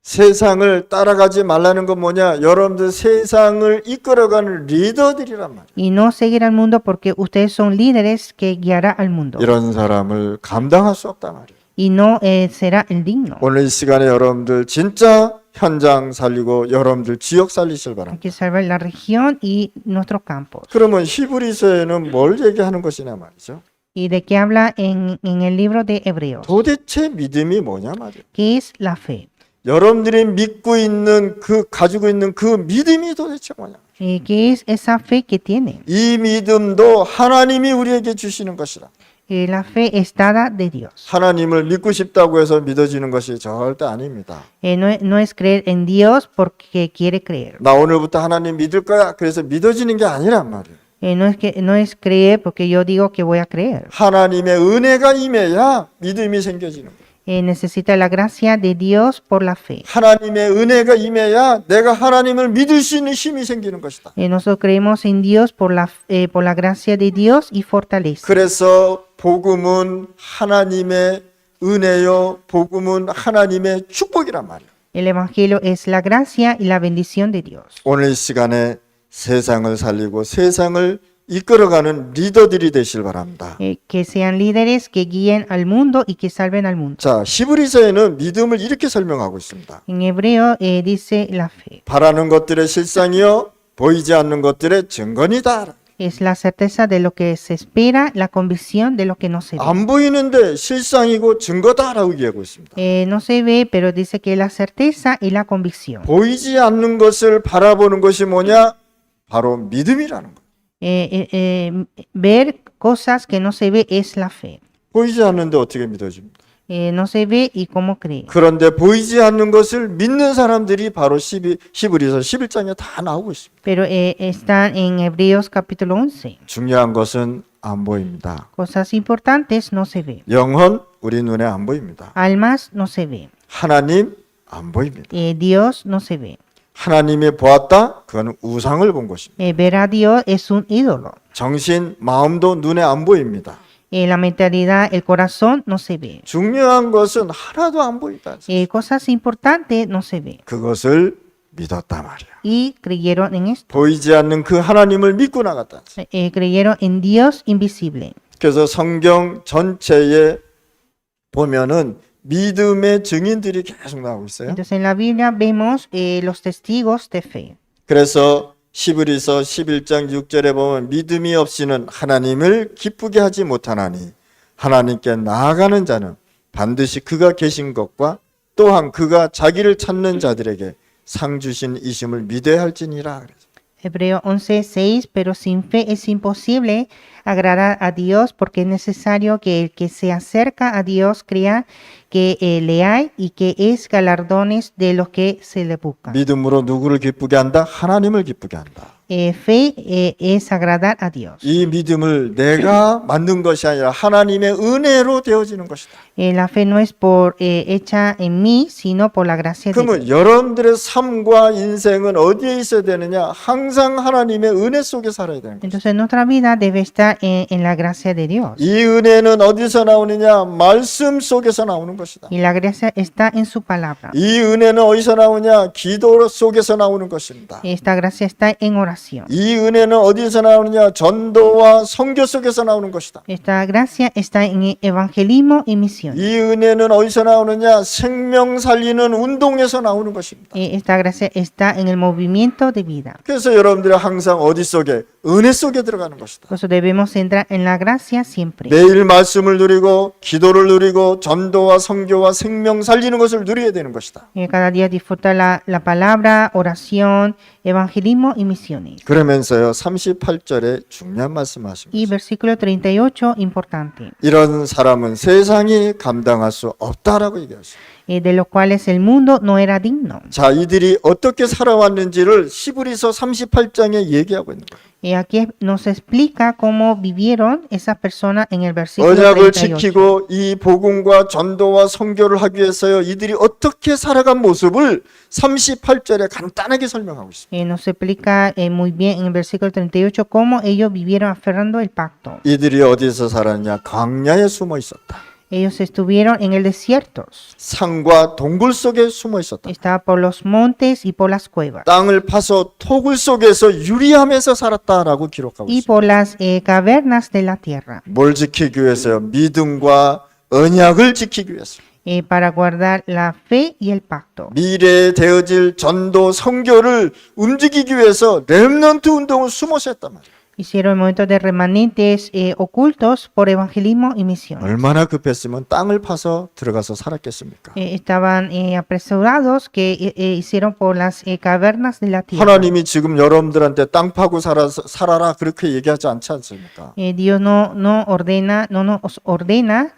[SPEAKER 1] 세상을 따라가지 말라는 건 뭐냐? 여러분들 세상을 이끌어가는 리더들이란 말이에요.
[SPEAKER 2] Y no seguir al mundo porque ustedes son líderes que guiará al mundo.
[SPEAKER 1] 이런 사람을 감당할 수 없단 말이에요.
[SPEAKER 2] Y no será el digno.
[SPEAKER 1] 오늘 이 시간에 여러분들 진짜 현장 살리고 여러분들 지역 살리실
[SPEAKER 2] Hay
[SPEAKER 1] 바랍니다.
[SPEAKER 2] que salvar la región y nuestros campos.
[SPEAKER 1] 그러면 히브리서에는 뭘 얘기하는 것이냐 말이죠.
[SPEAKER 2] ¿Y de qué habla en el libro de Hebreos?
[SPEAKER 1] 도대체 믿음이 뭐냐 말이에요.
[SPEAKER 2] ¿Qué es la fe?
[SPEAKER 1] 여러분들이 믿고 있는 가지고 있는 그 믿음이 도대체 뭐냐.
[SPEAKER 2] ¿Qué es esa fe que tienen?
[SPEAKER 1] 이 믿음도 하나님이 우리에게 주시는 것이라.
[SPEAKER 2] La fe es dada de Dios.
[SPEAKER 1] 하나님을 믿고 싶다고 해서 믿어지는 것이 절대 아닙니다.
[SPEAKER 2] No es creer en Dios porque quiere creer.
[SPEAKER 1] 나 오늘부터 하나님 믿을 거야. 그래서 믿어지는 게 아니란 말이에요.
[SPEAKER 2] No es creer porque yo digo que voy a creer.
[SPEAKER 1] 하나님의 은혜가 임해야 믿음이 생겨지는 거예요.
[SPEAKER 2] Necesita la gracia de Dios por la fe.
[SPEAKER 1] 하나님의 은혜가 임해야 내가 하나님을 믿을 수 있는 힘이 생기는 것이다.
[SPEAKER 2] Nosotros creemos en Dios por la gracia de Dios y fortaleza.
[SPEAKER 1] 그래서 복음은 하나님의 은혜요, 복음은 하나님의 축복이란 말이에요.
[SPEAKER 2] El Evangelio es la gracia y la bendición de Dios.
[SPEAKER 1] 오늘 이 시간에 세상을 살리고 세상을 이끌어가는 리더들이 되실 바랍니다.
[SPEAKER 2] Que sean líderes que guíen al mundo y que salven al mundo.
[SPEAKER 1] 자, 히브리서에는 믿음을 이렇게 설명하고 있습니다.
[SPEAKER 2] En hebreo dice la fe.
[SPEAKER 1] 바라는 것들의 실상이요, 보이지 않는 것들의 증거니다.
[SPEAKER 2] Es la certeza de lo que se espera, la convicción de lo que no se ve.
[SPEAKER 1] 안 보이는데 실상이고 증거다라고 얘기하고 있습니다.
[SPEAKER 2] No se ve, pero dice que es la certeza y la convicción.
[SPEAKER 1] 보이지 않는 것을 바라보는 것이 뭐냐? 바로 믿음이라는 거예요.
[SPEAKER 2] Ver cosas que no se ve es la fe.
[SPEAKER 1] 보이지 않는데 어떻게 믿어집니까?
[SPEAKER 2] No se ve y cómo cree.
[SPEAKER 1] 그런데 보이지 않는 것을 믿는 사람들이 바로 히브리서 11장에 다 나오고 있습니다.
[SPEAKER 2] Pero están en Hebreos capítulo 11.
[SPEAKER 1] 중요한 것은 안 보입니다.
[SPEAKER 2] Cosas importantes no se ve.
[SPEAKER 1] 영혼 우리 눈에 안 보입니다.
[SPEAKER 2] Almas no se ve.
[SPEAKER 1] 하나님 안 보입니다.
[SPEAKER 2] Dios no se ve.
[SPEAKER 1] 하나님이 보았다? 그건 우상을 본 것입니다.
[SPEAKER 2] Ver a Dios es un ídolo.
[SPEAKER 1] 정신, 마음도 눈에 안 보입니다.
[SPEAKER 2] La mentalidad, el corazón no se ve.
[SPEAKER 1] 중요한 것은 하나도 안 보인다.
[SPEAKER 2] Cosas importantes no se ve.
[SPEAKER 1] 그것을 믿었다 말이야.
[SPEAKER 2] Y creyeron en esto.
[SPEAKER 1] 보이지 않는 그 하나님을 믿고 나갔다.
[SPEAKER 2] Creyeron en Dios invisible.
[SPEAKER 1] 그래서 성경 전체에 보면은 믿음의 증인들이 계속 나오고 있어요.
[SPEAKER 2] Entonces en la Biblia vemos los testigos de fe.
[SPEAKER 1] 그래서 히브리서 11장 6절에 보면 믿음이 없이는 하나님을 기쁘게 하지 못하나니 하나님께 나아가는 자는 반드시 그가 계신 것과 또한 그가 자기를 찾는 자들에게 상 주신 이심을 믿어야 할지니라.
[SPEAKER 2] Hebreo 11:6, pero sin fe es imposible agradar a Dios porque es necesario que el que se acerca a Dios crea que le hay y que es galardones de los que se le buscan.
[SPEAKER 1] 믿음으로 누구를 기쁘게 한다? 하나님을 기쁘게 한다.
[SPEAKER 2] Fe es agradar a Dios.
[SPEAKER 1] 이 믿음을 내가 만든 것이 아니라 하나님의 은혜로 되어지는 것이다.
[SPEAKER 2] La fe no es hecha en mí, sino por la gracia de
[SPEAKER 1] 그러면
[SPEAKER 2] Dios.
[SPEAKER 1] 여러분들의 삶과 인생은 어디에 있어야 되느냐? 항상 하나님의 은혜 속에 살아야 되는 거예요.
[SPEAKER 2] Entonces nuestra vida debe estar en la gracia de Dios.
[SPEAKER 1] 이 은혜는 어디서 나오느냐? 말씀 속에서 나오는 것이다.
[SPEAKER 2] Y la gracia está en su palabra.
[SPEAKER 1] 이 은혜는 어디서 나오냐? 기도 속에서 나오는 것입니다.
[SPEAKER 2] Esta gracia está en oración.
[SPEAKER 1] 이 은혜는 어디서 나오느냐? 전도와 선교 속에서 나오는 것이다.
[SPEAKER 2] Esta gracia está en evangelismo y misión.
[SPEAKER 1] 이 은혜는 어디서 나오느냐? 생명 살리는 운동에서 나오는 것입니다.
[SPEAKER 2] Esta gracia está en el movimiento de vida.
[SPEAKER 1] 그래서 여러분들이 항상 어디 속에? 은혜 속에 들어가는 것이다.
[SPEAKER 2] Por eso debemos entrar en la gracia siempre.
[SPEAKER 1] 매일 말씀을 누리고 기도를 누리고 전도와 선교와 생명 살리는 것을 누려야 되는 것이다.
[SPEAKER 2] Cada día disfrutar la palabra, oración, evangelismo y misiones.
[SPEAKER 1] 그러면서요 38절에 중요한 말씀하십니다.
[SPEAKER 2] Y versículo 38, importante.
[SPEAKER 1] 이런 사람은 세상이 감당할 수 없다라고 얘기하십니다.
[SPEAKER 2] De los cuales el mundo no era digno.
[SPEAKER 1] 자, 이들이 어떻게 살아왔는지를 히브리서 38장에 얘기하고 있는 거예요.
[SPEAKER 2] Aquí nos explica cómo vivieron esas personas en el versículo
[SPEAKER 1] 언약을
[SPEAKER 2] 38.
[SPEAKER 1] 지키고 이 복음과 전도와 선교를 하기 위해서요 이들이 어떻게 살아간 모습을 38절에 간단하게 설명하고 있습니다.
[SPEAKER 2] Nos explica muy bien en el versículo 38 cómo ellos vivieron aferrando el pacto.
[SPEAKER 1] 이들이 어디서 살았냐? 광야에 숨어 있었다.
[SPEAKER 2] Ellos estuvieron en el desierto,
[SPEAKER 1] 산과 동굴 속에 숨어 있었다.
[SPEAKER 2] estaba por los montes y por las cuevas,
[SPEAKER 1] 땅을 파서 토굴 속에서 유리하면서 살았다라고 기록하고
[SPEAKER 2] y
[SPEAKER 1] 있습니다.
[SPEAKER 2] por las cavernas de la tierra,
[SPEAKER 1] 뭘 지키기 위해서요? 믿음과 언약을 지키기 위해서.
[SPEAKER 2] para guardar la fe y el pacto.
[SPEAKER 1] 미래에 되어질 전도 선교를 움직이기 위해서 렘넌트 운동을 숨어서 했단 말이에요.
[SPEAKER 2] Hicieron momentos de remanentes ocultos por evangelismo y misión.
[SPEAKER 1] 얼마나 급했으면 땅을 파서 들어가서 살았겠습니까?
[SPEAKER 2] Estaban apresurados que hicieron por las cavernas de la tierra.
[SPEAKER 1] 하나님이 지금 여러분들한테 땅 파고 살아라 그렇게 얘기하지 않지 않습니까?
[SPEAKER 2] Dios no nos ordena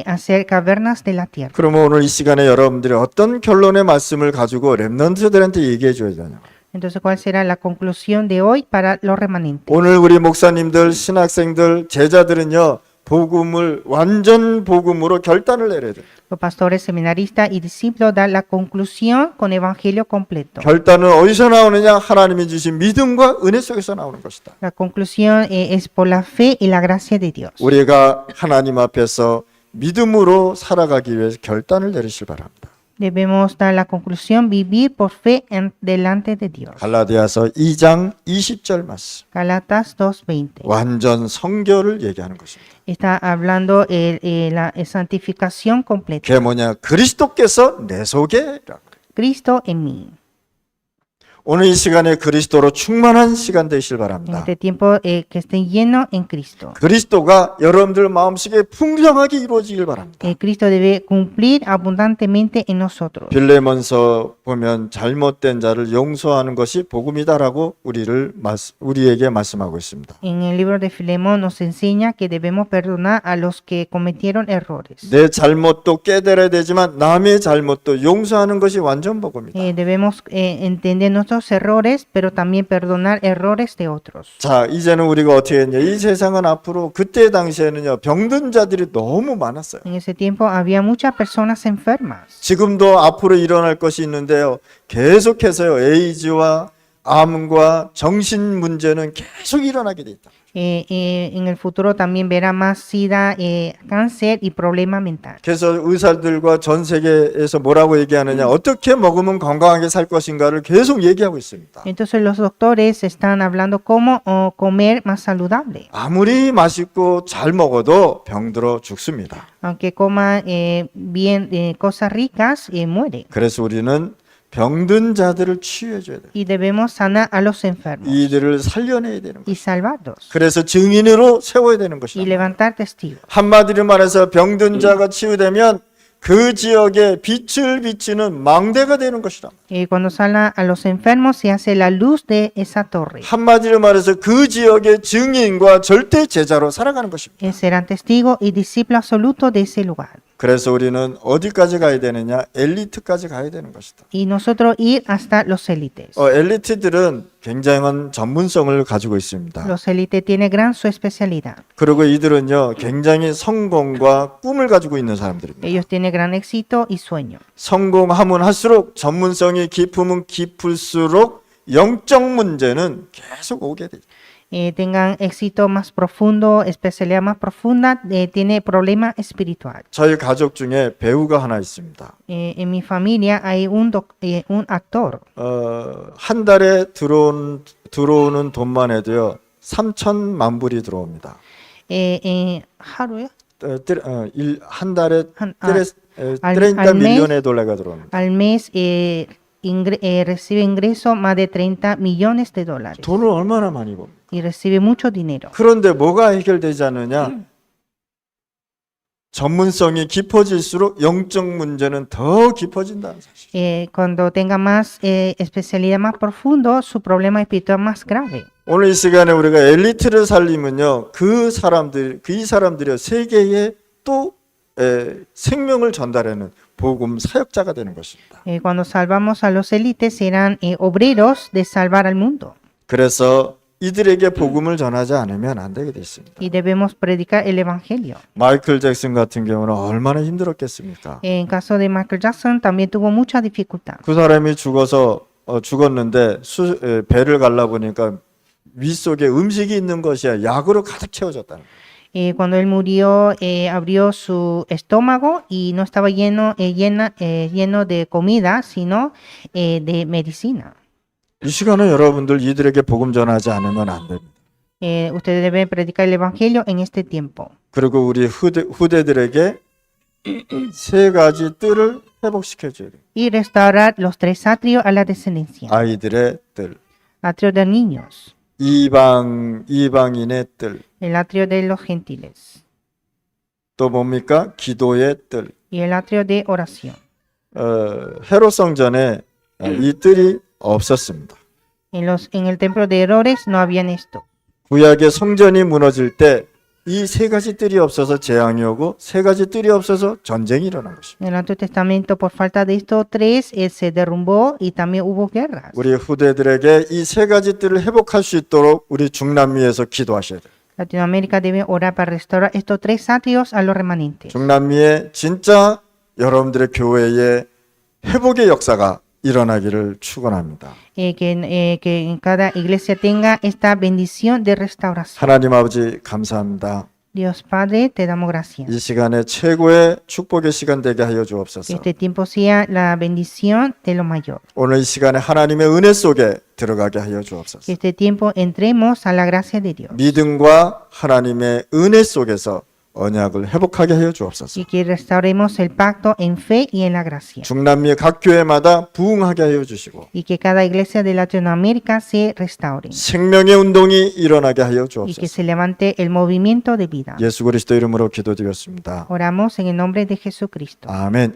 [SPEAKER 2] hacer cavernas de la tierra.
[SPEAKER 1] 그러면 오늘 이 시간에 여러분들이 어떤 결론의 말씀을 가지고 렘넌트들한테 얘기해 줘야 되냐?
[SPEAKER 2] Entonces, ¿cuál será la conclusión de hoy para los remanentes?
[SPEAKER 1] 오늘 우리 목사님들, 신학생들, 제자들은요, 복음을 완전 복음으로 결단을 내려야 돼요.
[SPEAKER 2] Los pastores, seminaristas y discípulos dan la conclusión con evangelio completo.
[SPEAKER 1] 결단은 어디서 나오느냐? 하나님이 주신 믿음과 은혜 속에서 나오는 것이다.
[SPEAKER 2] La conclusión es por la fe y la gracia de Dios.
[SPEAKER 1] 우리가 하나님 앞에서 믿음으로 살아가기 위해서 결단을 내리실 바랍니다.
[SPEAKER 2] Debemos dar la conclusión, vivir por fe delante de Dios.
[SPEAKER 1] 갈라디아서 2장 20절 말씀.
[SPEAKER 2] Galatas 2:20.
[SPEAKER 1] 완전 성결을 얘기하는 것입니다.
[SPEAKER 2] Está hablando la santificación completa.
[SPEAKER 1] 그게 뭐냐? 그리스도께서 내 속에.
[SPEAKER 2] Cristo en mí.
[SPEAKER 1] 오늘 이 시간에 그리스도로 충만한 시간 되시길
[SPEAKER 2] En
[SPEAKER 1] 바랍니다.
[SPEAKER 2] este tiempo que esté lleno en Cristo.
[SPEAKER 1] 그리스도가 여러분들 마음속에 풍성하게 이루어지길 바랍니다.
[SPEAKER 2] Cristo debe cumplir abundantemente en nosotros.
[SPEAKER 1] 빌레몬서 보면 잘못된 자를 용서하는 것이 복음이다라고 우리에게 말씀하고 있습니다.
[SPEAKER 2] En el libro de Filemón nos enseña que debemos perdonar a los que cometieron errores.
[SPEAKER 1] 내 잘못도 깨달아야 되지만 남의 잘못도 용서하는 것이 완전 복음이다.
[SPEAKER 2] Debemos entender nuestros errores, pero también perdonar errores de otros.
[SPEAKER 1] 자, 이제는 우리가 어떻게 했냐? 이 세상은 앞으로 그때 당시에는요, 병든 자들이 너무 많았어요.
[SPEAKER 2] En ese tiempo había muchas personas enfermas.
[SPEAKER 1] 지금도 앞으로 일어날 것이 있는데요, 계속해서요, 에이즈와 암과 정신 문제는 계속 일어나게 돼 있다.
[SPEAKER 2] En el futuro también verá más sida, cáncer y problema mental.
[SPEAKER 1] 그래서 의사들과 전 세계에서 뭐라고 얘기하느냐, 어떻게 먹으면 건강하게 살 것인가를 계속 얘기하고 있습니다.
[SPEAKER 2] Entonces los doctores están hablando cómo comer más saludable.
[SPEAKER 1] 아무리 맛있고 잘 먹어도 병들어 죽습니다.
[SPEAKER 2] Aunque coman bien cosas ricas, mueren.
[SPEAKER 1] 그래서 우리는 병든 자들을 치유해줘야 돼요.
[SPEAKER 2] Y debemos sanar a los enfermos
[SPEAKER 1] 이들을 살려내야 되는 거예요.
[SPEAKER 2] y salvarlos
[SPEAKER 1] 그래서 증인으로 세워야 되는
[SPEAKER 2] y
[SPEAKER 1] 것이다.
[SPEAKER 2] levantar testigos.
[SPEAKER 1] 한마디로 말해서 병든 자가 치유되면 그 지역에 빛을 비치는 망대가 되는 것이다.
[SPEAKER 2] Cuando sana a los enfermos se hace la luz de esa torre.
[SPEAKER 1] 한마디로 말해서 그 지역의 증인과 절대 제자로 살아가는 것입니다.
[SPEAKER 2] Serán testigos y discípulos absolutos de ese lugar.
[SPEAKER 1] 그래서 우리는 어디까지 가야 되느냐? 엘리트까지 가야 되는 것이다.
[SPEAKER 2] Y nosotros ir hasta los élites.
[SPEAKER 1] 엘리트들은 굉장한 전문성을 가지고 있습니다.
[SPEAKER 2] Los élites tienen gran su especialidad.
[SPEAKER 1] 그리고 이들은요, 굉장히 성공과 꿈을 가지고 있는 사람들입니다.
[SPEAKER 2] Ellos tienen gran éxito y sueño.
[SPEAKER 1] 성공하면 할수록 전문성이 깊으면 깊을수록 영적 문제는 계속 오게 돼요.
[SPEAKER 2] Tengan éxito más profundo, especialidad más profunda, tiene problema espiritual.
[SPEAKER 1] 저희 가족 중에 배우가 하나 있습니다.
[SPEAKER 2] En mi familia hay un actor.
[SPEAKER 1] 한 달에 들어오는 돈만 해도요, 3천만 불이 들어옵니다.
[SPEAKER 2] 하루요?
[SPEAKER 1] 한 달에
[SPEAKER 2] al
[SPEAKER 1] 30
[SPEAKER 2] mes-
[SPEAKER 1] 밀리언의 달러가 들어옵니다.
[SPEAKER 2] Al mes recibe ingreso más de 30 millones de dólares
[SPEAKER 1] 돈을 얼마나 많이 봅니까?
[SPEAKER 2] y recibe mucho dinero.
[SPEAKER 1] 그런데 뭐가 해결되지 않느냐? 전문성이 깊어질수록 영적 문제는 더 깊어진다는 사실.
[SPEAKER 2] Cuando tenga más especialidad más profundo, su problema espiritual más grave.
[SPEAKER 1] 오늘 이 시간에 우리가 엘리트를 살리면요, 이 사람들이 세계에 또 생명을 전달하는 복음 사역자가 되는 것입니다.
[SPEAKER 2] Cuando salvamos a los élites, serán obreros de salvar al mundo.
[SPEAKER 1] 그래서 이들에게 복음을 전하지 않으면 안 되게 돼 있습니다.
[SPEAKER 2] Y debemos predicar el evangelio.
[SPEAKER 1] 마이클 잭슨 같은 경우는 얼마나 힘들었겠습니까?
[SPEAKER 2] En caso de Michael Jackson, también tuvo mucha dificultad.
[SPEAKER 1] 그 사람이 죽었는데 배를 갈라 보니까 윗속에 음식이 있는 것이 약으로 가득 채워졌다는 거예요.
[SPEAKER 2] Cuando él murió, abrió su estómago y no estaba lleno de comida, sino de medicina.
[SPEAKER 1] 이 시간에 여러분들 이들에게 복음 전하지 않으면 안 됩니다.
[SPEAKER 2] Ustedes deben predicar el evangelio en este tiempo.
[SPEAKER 1] 그리고 우리 후대들에게 세 가지 뜰을 회복시켜줘야 돼요.
[SPEAKER 2] Y restaurar los tres atrios a la descendencia.
[SPEAKER 1] 아이들의 뜰,
[SPEAKER 2] Atrio de niños,
[SPEAKER 1] 이방인의 뜰,
[SPEAKER 2] el atrio de los gentiles
[SPEAKER 1] 또 뭡니까? 기도의 뜰.
[SPEAKER 2] y el atrio de oración.
[SPEAKER 1] 헤롯 성전에 이 뜰이 없었습니다.
[SPEAKER 2] En el templo de Herodes no habían esto.
[SPEAKER 1] 구약의 성전이 무너질 때 이 세 가지 뜰이 없어서 재앙이 오고 세 가지 뜰이 없어서 전쟁이 일어난 것입니다.
[SPEAKER 2] En el Antiguo Testamento, por falta de estos tres, se derrumbó y también hubo guerras.
[SPEAKER 1] 우리 후대들에게 이 세 가지 뜰을 회복할 수 있도록 우리 중남미에서 기도하셔야 돼요.
[SPEAKER 2] Latinoamérica debe orar para restaurar estos tres atrios a los remanentes.
[SPEAKER 1] 중남미에 진짜 여러분들의 교회에 회복의 역사가 일어나기를 축원합니다.
[SPEAKER 2] Que en cada iglesia tenga esta bendición de restauración.
[SPEAKER 1] 하나님 아버지 감사합니다.
[SPEAKER 2] Dios Padre, te damos gracias.
[SPEAKER 1] 이 시간에 최고의 축복의 시간 되게 하여
[SPEAKER 2] Que
[SPEAKER 1] 주옵소서.
[SPEAKER 2] este tiempo sea la bendición de lo mayor.
[SPEAKER 1] 오늘 이 시간에 하나님의 은혜 속에 들어가게 하여
[SPEAKER 2] Que
[SPEAKER 1] 주옵소서.
[SPEAKER 2] este tiempo entremos a la gracia de Dios.
[SPEAKER 1] 믿음과 하나님의 은혜 속에서 언약을 회복하게 하여 주옵소서.
[SPEAKER 2] Y que restauremos el pacto en fe y en la gracia.
[SPEAKER 1] 중남미 각 교회마다 부흥하게 하여 주시고
[SPEAKER 2] Y que cada iglesia de Latinoamérica se restaure.
[SPEAKER 1] 생명의 운동이 일어나게 하여
[SPEAKER 2] Y que
[SPEAKER 1] 주옵소서.
[SPEAKER 2] se levante el movimiento de vida.
[SPEAKER 1] 예수 그리스도 이름으로 기도드렸습니다.
[SPEAKER 2] Oramos en el nombre de Jesucristo.
[SPEAKER 1] 아멘.